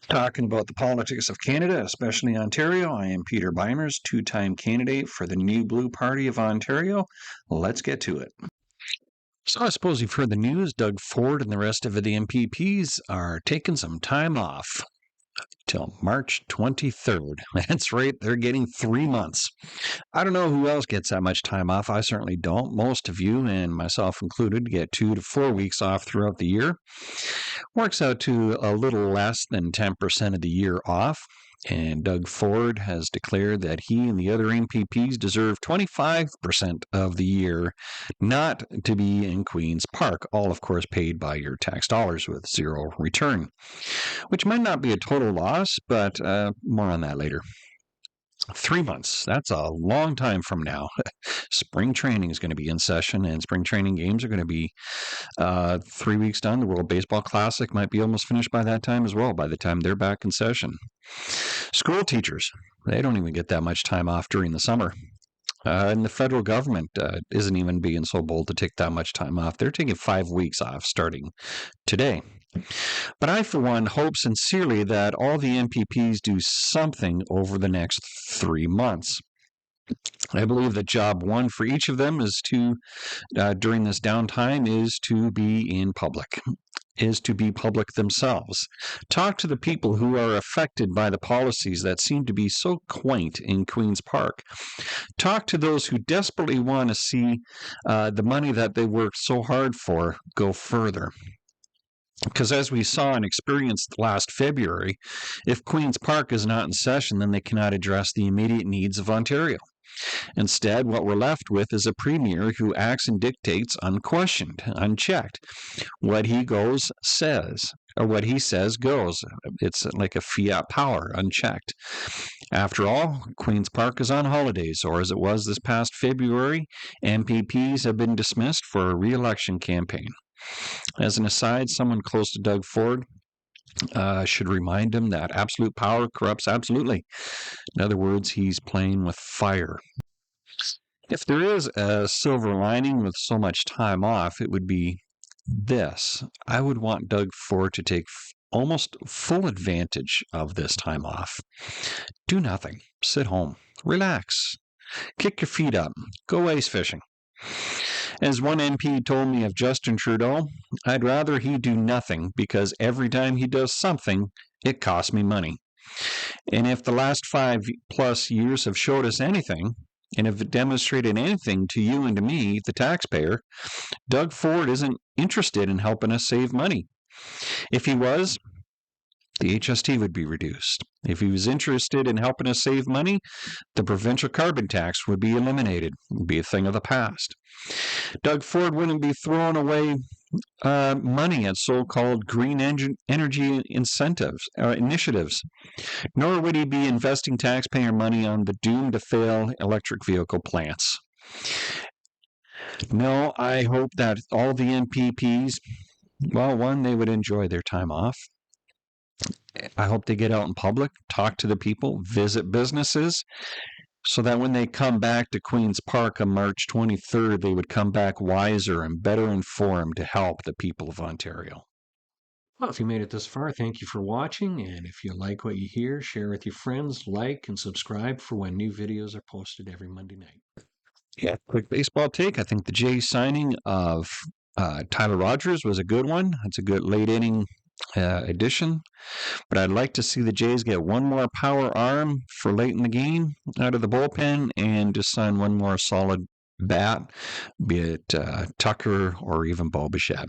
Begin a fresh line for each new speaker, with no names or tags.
Talking about the politics of Canada, especially Ontario. I am Peter Beimers, two-time candidate for the New Blue Party of Ontario. Let's get to it. So I suppose you've heard the news. Doug Ford and the rest of the MPPs are taking some time off till March 23rd. That's right, they're getting 3 months. I don't know who else gets that much time off. I certainly don't. Most of you, and myself included, get 2 to 4 weeks off throughout the year. Works out to a little less than 10% of the year off. And Doug Ford has declared that he and the other MPPs deserve 25% of the year not to be in Queen's Park, all, of course, paid by your tax dollars with zero return, which might not be a total loss, but more on that later. 3 months. That's a long time from now. Spring training is going to be in session, and spring training games are going to be 3 weeks done. The World Baseball Classic might be almost finished by that time as well, by the time they're back in session. School teachers, they don't even get that much time off during the summer. And the federal government isn't even being so bold to take that much time off. They're taking 5 weeks off starting today. But I, for one, hope sincerely that all the MPPs do something over the next 3 months. I believe that job one for each of them is to, during this downtime, is to be in public, is to be public themselves. Talk to the people who are affected by the policies that seem to be so quaint in Queen's Park. Talk to those who desperately want to see the money that they worked so hard for go further. Because as we saw and experienced last February, if Queen's Park is not in session, then they cannot address the immediate needs of Ontario. Instead, what we're left with is a premier who acts and dictates unquestioned, unchecked. What he goes says, or what he says goes. It's like a fiat power, unchecked. After all, Queen's Park is on holidays, or as it was this past February, MPPs have been dismissed for a re-election campaign. As an aside, someone close to Doug Ford should remind him that absolute power corrupts absolutely. In other words, he's playing with fire. If there is a silver lining with so much time off, it would be this. I would want Doug Ford to take almost full advantage of this time off. Do nothing. Sit home. Relax. Kick your feet up. Go ice fishing. As one MP told me of Justin Trudeau, I'd rather he do nothing because every time he does something, it costs me money. And if the last 5+ years have showed us anything, and if it demonstrated anything to you and to me, the taxpayer, Doug Ford isn't interested in helping us save money. If he was, the HST would be reduced. If he was interested in helping us save money, the provincial carbon tax would be eliminated. It would be a thing of the past. Doug Ford wouldn't be throwing away money at so-called green energy initiatives, nor would he be investing taxpayer money on the doomed-to-fail electric vehicle plants. No, I hope that all the MPPs, well, one, they would enjoy their time off. I hope they get out in public, talk to the people, visit businesses, so that when they come back to Queen's Park on March 23rd, they would come back wiser and better informed to help the people of Ontario. Well, if you made it this far, thank you for watching, and if you like what you hear, share with your friends, like, and subscribe for when new videos are posted every Monday night. Yeah, quick baseball take. I think the Jays signing of Tyler Rogers was a good one. It's a good late inning addition, but I'd like to see the Jays get one more power arm for late in the game out of the bullpen and just sign one more solid bat, be it Tucker or even Bo Bichette.